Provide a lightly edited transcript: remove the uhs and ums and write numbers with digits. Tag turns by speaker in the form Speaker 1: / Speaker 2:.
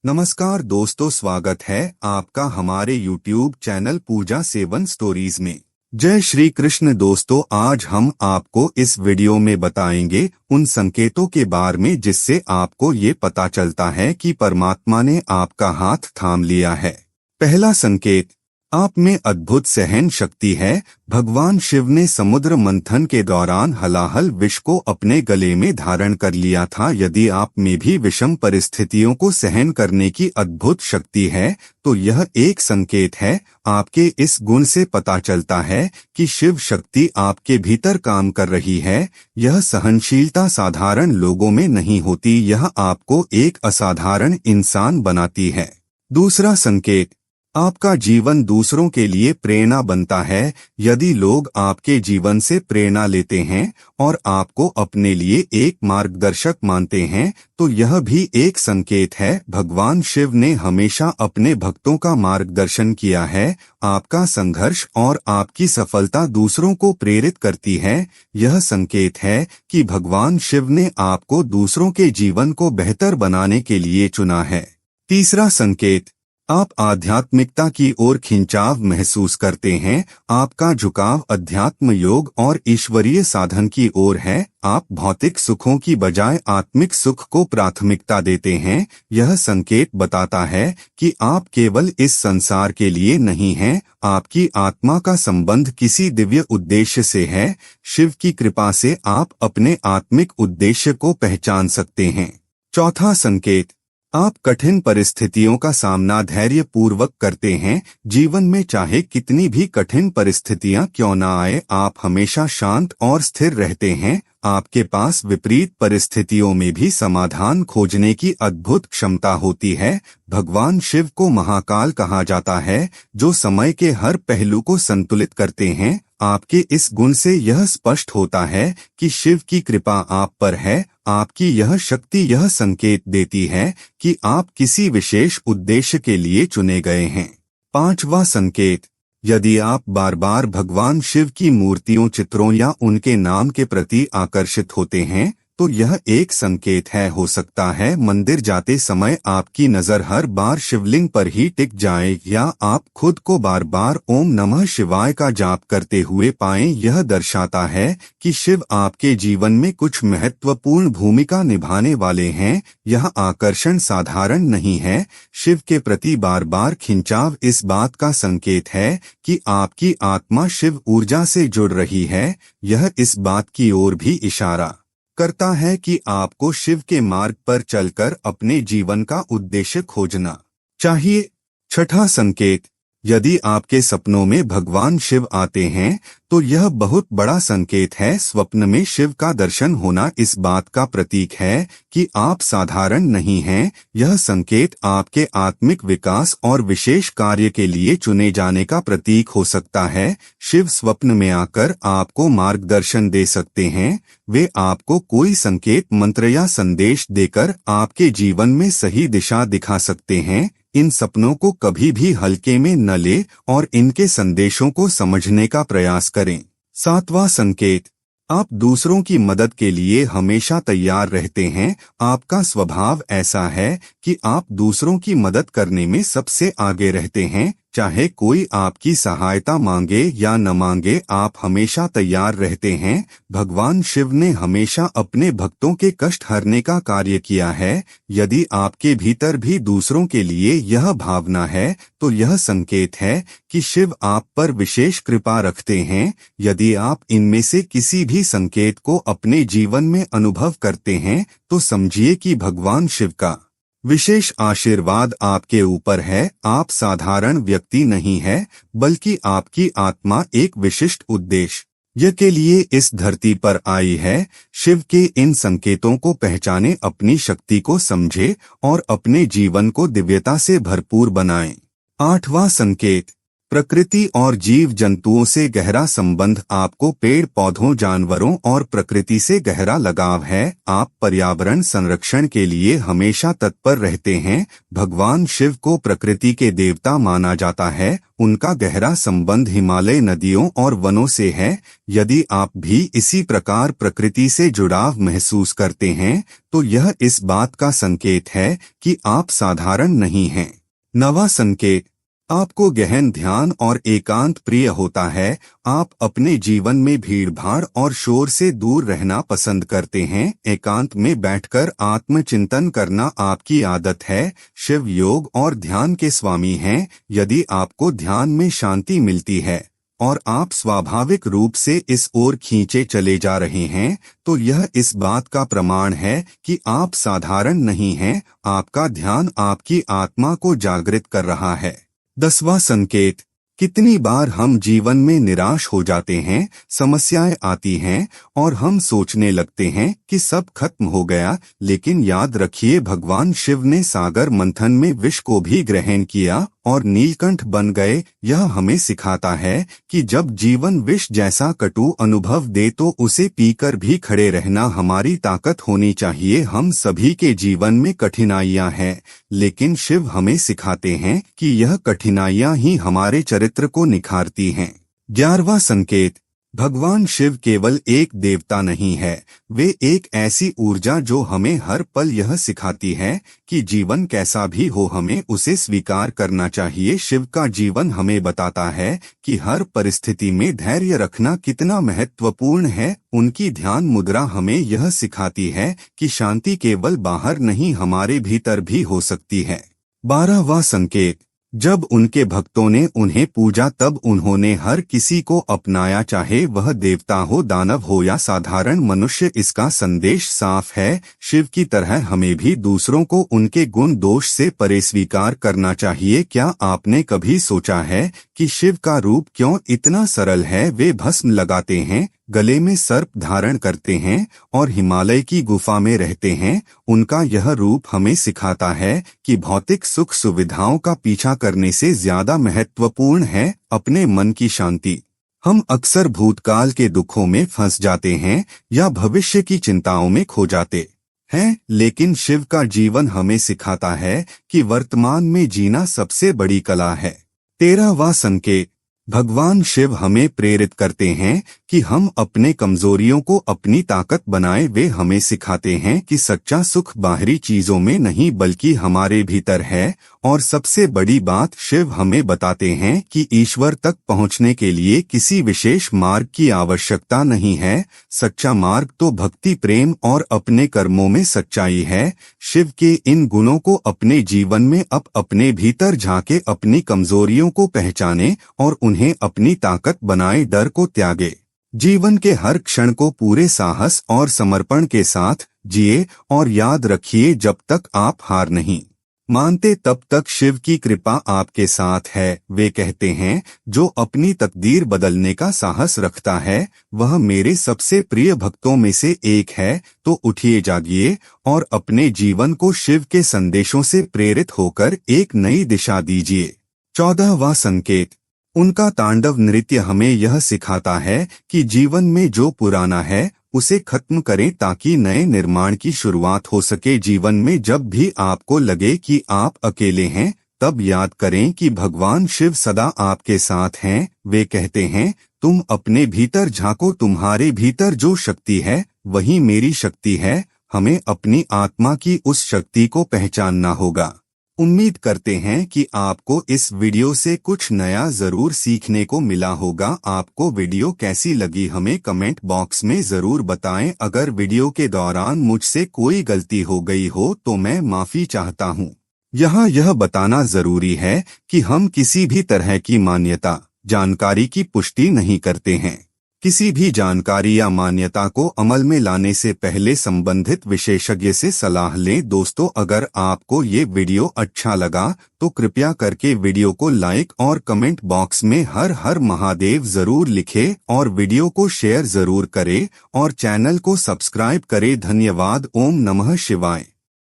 Speaker 1: नमस्कार दोस्तों, स्वागत है आपका हमारे YouTube चैनल पूजा सेवन स्टोरीज में। जय श्री कृष्ण दोस्तों, आज हम आपको इस वीडियो में बताएंगे उन संकेतों के बारे में जिससे आपको ये पता चलता है कि परमात्मा ने आपका हाथ थाम लिया है। पहला संकेत, आप में अद्भुत सहन शक्ति है। भगवान शिव ने समुद्र मंथन के दौरान हलाहल विष को अपने गले में धारण कर लिया था। यदि आप में भी विषम परिस्थितियों को सहन करने की अद्भुत शक्ति है तो यह एक संकेत है। आपके इस गुण से पता चलता है कि शिव शक्ति आपके भीतर काम कर रही है। यह सहनशीलता साधारण लोगों में नहीं होती, यह आपको एक असाधारण इंसान बनाती है। दूसरा संकेत, आपका जीवन दूसरों के लिए प्रेरणा बनता है। यदि लोग आपके जीवन से प्रेरणा लेते हैं और आपको अपने लिए एक मार्गदर्शक मानते हैं तो यह भी एक संकेत है। भगवान शिव ने हमेशा अपने भक्तों का मार्गदर्शन किया है। आपका संघर्ष और आपकी सफलता दूसरों को प्रेरित करती है। यह संकेत है कि भगवान शिव ने आपको दूसरों के जीवन को बेहतर बनाने के लिए चुना है। तीसरा संकेत, आप आध्यात्मिकता की ओर खिंचाव महसूस करते हैं। आपका झुकाव अध्यात्म योग और ईश्वरीय साधन की ओर है। आप भौतिक सुखों की बजाय आत्मिक सुख को प्राथमिकता देते हैं। यह संकेत बताता है कि आप केवल इस संसार के लिए नहीं हैं, आपकी आत्मा का संबंध किसी दिव्य उद्देश्य से है। शिव की कृपा से आप अपने आत्मिक उद्देश्य को पहचान सकते हैं। चौथा संकेत, आप कठिन परिस्थितियों का सामना धैर्यपूर्वक करते हैं। जीवन में चाहे कितनी भी कठिन परिस्थितियां क्यों न आए, आप हमेशा शांत और स्थिर रहते हैं। आपके पास विपरीत परिस्थितियों में भी समाधान खोजने की अद्भुत क्षमता होती है। भगवान शिव को महाकाल कहा जाता है, जो समय के हर पहलू को संतुलित करते हैं। आपके इस गुण से यह स्पष्ट होता है कि शिव की कृपा आप पर है। आपकी यह शक्ति यह संकेत देती है कि आप किसी विशेष उद्देश्य के लिए चुने गए हैं। पांचवा संकेत, यदि आप बार बार भगवान शिव की मूर्तियों, चित्रों या उनके नाम के प्रति आकर्षित होते हैं तो यह एक संकेत है। हो सकता है मंदिर जाते समय आपकी नजर हर बार शिवलिंग पर ही टिक जाए या आप खुद को बार बार ओम नमः शिवाय का जाप करते हुए पाएं। यह दर्शाता है कि शिव आपके जीवन में कुछ महत्वपूर्ण भूमिका निभाने वाले हैं। यह आकर्षण साधारण नहीं है। शिव के प्रति बार बार खिंचाव इस बात का संकेत है कि आपकी आत्मा शिव ऊर्जा से जुड़ रही है। यह इस बात की ओर भी इशारा करता है कि आपको शिव के मार्ग पर चलकर अपने जीवन का उद्देश्य खोजना चाहिए। छठा संकेत, यदि आपके सपनों में भगवान शिव आते हैं तो यह बहुत बड़ा संकेत है। स्वप्न में शिव का दर्शन होना इस बात का प्रतीक है कि आप साधारण नहीं हैं। यह संकेत आपके आत्मिक विकास और विशेष कार्य के लिए चुने जाने का प्रतीक हो सकता है। शिव स्वप्न में आकर आपको मार्गदर्शन दे सकते हैं। वे आपको कोई संकेत, मंत्र या संदेश देकर आपके जीवन में सही दिशा दिखा सकते हैं। इन सपनों को कभी भी हल्के में न ले और इनके संदेशों को समझने का प्रयास करें। सातवां संकेत, आप दूसरों की मदद के लिए हमेशा तैयार रहते हैं। आपका स्वभाव ऐसा है कि आप दूसरों की मदद करने में सबसे आगे रहते हैं। चाहे कोई आपकी सहायता मांगे या न मांगे, आप हमेशा तैयार रहते हैं। भगवान शिव ने हमेशा अपने भक्तों के कष्ट हरने का कार्य किया है। यदि आपके भीतर भी दूसरों के लिए यह भावना है तो यह संकेत है कि शिव आप पर विशेष कृपा रखते हैं। यदि आप इनमें से किसी भी संकेत को अपने जीवन में अनुभव करते हैं तो समझिए कि भगवान शिव का विशेष आशीर्वाद आपके ऊपर है। आप साधारण व्यक्ति नहीं है, बल्कि आपकी आत्मा एक विशिष्ट उद्देश्य के लिए इस धरती पर आई है। शिव के इन संकेतों को पहचाने, अपनी शक्ति को समझे और अपने जीवन को दिव्यता से भरपूर बनाएं। आठवां संकेत, प्रकृति और जीव जंतुओं से गहरा संबंध। आपको पेड़ पौधों, जानवरों और प्रकृति से गहरा लगाव है। आप पर्यावरण संरक्षण के लिए हमेशा तत्पर रहते हैं। भगवान शिव को प्रकृति के देवता माना जाता है। उनका गहरा संबंध हिमालय, नदियों और वनों से है। यदि आप भी इसी प्रकार प्रकृति से जुड़ाव महसूस करते हैं तो यह इस बात का संकेत है कि आप साधारण नहीं हैं। नवा संकेत, आपको गहन ध्यान और एकांत प्रिय होता है। आप अपने जीवन में भीड़भाड़ और शोर से दूर रहना पसंद करते हैं। एकांत में बैठकर आत्मचिंतन करना आपकी आदत है। शिव योग और ध्यान के स्वामी हैं। यदि आपको ध्यान में शांति मिलती है और आप स्वाभाविक रूप से इस ओर खींचे चले जा रहे हैं तो यह इस बात का प्रमाण है कि आप साधारण नहीं हैं। आपका ध्यान आपकी आत्मा को जागृत कर रहा है। 10वां संकेत, कितनी बार हम जीवन में निराश हो जाते हैं, समस्याएं आती हैं और हम सोचने लगते हैं कि सब खत्म हो गया। लेकिन याद रखिए, भगवान शिव ने सागर मंथन में विष को भी ग्रहण किया और नीलकंठ बन गए। यह हमें सिखाता है कि जब जीवन विष जैसा कटु अनुभव दे तो उसे पीकर भी खड़े रहना हमारी ताकत होनी चाहिए। हम सभी के जीवन में कठिनाइयां हैं, लेकिन शिव हमें सिखाते हैं कि यह कठिनाइयां ही हमारे चरित्र को निखारती हैं। 11वां संकेत, भगवान शिव केवल एक देवता नहीं है, वे एक ऐसी ऊर्जा जो हमें हर पल यह सिखाती है कि जीवन कैसा भी हो हमें उसे स्वीकार करना चाहिए। शिव का जीवन हमें बताता है कि हर परिस्थिति में धैर्य रखना कितना महत्वपूर्ण है। उनकी ध्यान मुद्रा हमें यह सिखाती है कि शांति केवल बाहर नहीं, हमारे भीतर भी हो सकती है। 12वां संकेत, जब उनके भक्तों ने उन्हें पूजा तब उन्होंने हर किसी को अपनाया, चाहे वह देवता हो, दानव हो या साधारण मनुष्य। इसका संदेश साफ है, शिव की तरह हमें भी दूसरों को उनके गुण दोष से परे स्वीकार करना चाहिए। क्या आपने कभी सोचा है कि शिव का रूप क्यों इतना सरल है? वे भस्म लगाते हैं, गले में सर्प धारण करते हैं और हिमालय की गुफा में रहते हैं। उनका यह रूप हमें सिखाता है कि भौतिक सुख सुविधाओं का पीछा करने से ज्यादा महत्वपूर्ण है अपने मन की शांति। हम अक्सर भूतकाल के दुखों में फंस जाते हैं या भविष्य की चिंताओं में खो जाते हैं, लेकिन शिव का जीवन हमें सिखाता है कि वर्तमान में जीना सबसे बड़ी कला है। 13वां संकेत, भगवान शिव हमें प्रेरित करते हैं कि हम अपने कमजोरियों को अपनी ताकत बनाएं। वे हमें सिखाते हैं कि सच्चा सुख बाहरी चीजों में नहीं बल्कि हमारे भीतर है। और सबसे बड़ी बात, शिव हमें बताते हैं कि ईश्वर तक पहुंचने के लिए किसी विशेष मार्ग की आवश्यकता नहीं है। सच्चा मार्ग तो भक्ति, प्रेम और अपने कर्मों में सच्चाई है। शिव के इन गुणों को अपने जीवन में अपने भीतर झांके, अपनी कमजोरियों को पहचाने और उन्हें अपनी ताकत बनाए। डर को त्यागे, जीवन के हर क्षण को पूरे साहस और समर्पण के साथ जिए और याद रखिए, जब तक आप हार नहीं मानते तब तक शिव की कृपा आपके साथ है। वे कहते हैं, जो अपनी तकदीर बदलने का साहस रखता है वह मेरे सबसे प्रिय भक्तों में से एक है। तो उठिए, जागिए और अपने जीवन को शिव के संदेशों से प्रेरित होकर एक नई दिशा दीजिए। 14वां संकेत, उनका तांडव नृत्य हमें यह सिखाता है कि जीवन में जो पुराना है उसे खत्म करें ताकि नए निर्माण की शुरुआत हो सके। जीवन में जब भी आपको लगे कि आप अकेले हैं तब याद करें कि भगवान शिव सदा आपके साथ हैं। वे कहते हैं, तुम अपने भीतर झांको, तुम्हारे भीतर जो शक्ति है वही मेरी शक्ति है। हमें अपनी आत्मा की उस शक्ति को पहचानना होगा। उम्मीद करते हैं कि आपको इस वीडियो से कुछ नया जरूर सीखने को मिला होगा। आपको वीडियो कैसी लगी हमें कमेंट बॉक्स में जरूर बताएं। अगर वीडियो के दौरान मुझसे कोई गलती हो गई हो तो मैं माफी चाहता हूं। यहाँ यह बताना जरूरी है कि हम किसी भी तरह की मान्यता, जानकारी की पुष्टि नहीं करते हैं। किसी भी जानकारी या मान्यता को अमल में लाने से पहले संबंधित विशेषज्ञ से सलाह लें। दोस्तों, अगर आपको ये वीडियो अच्छा लगा तो कृपया करके वीडियो को लाइक और कमेंट बॉक्स में हर हर महादेव जरूर लिखें और वीडियो को शेयर जरूर करें और चैनल को सब्सक्राइब करें। धन्यवाद। ओम नमः शिवाय।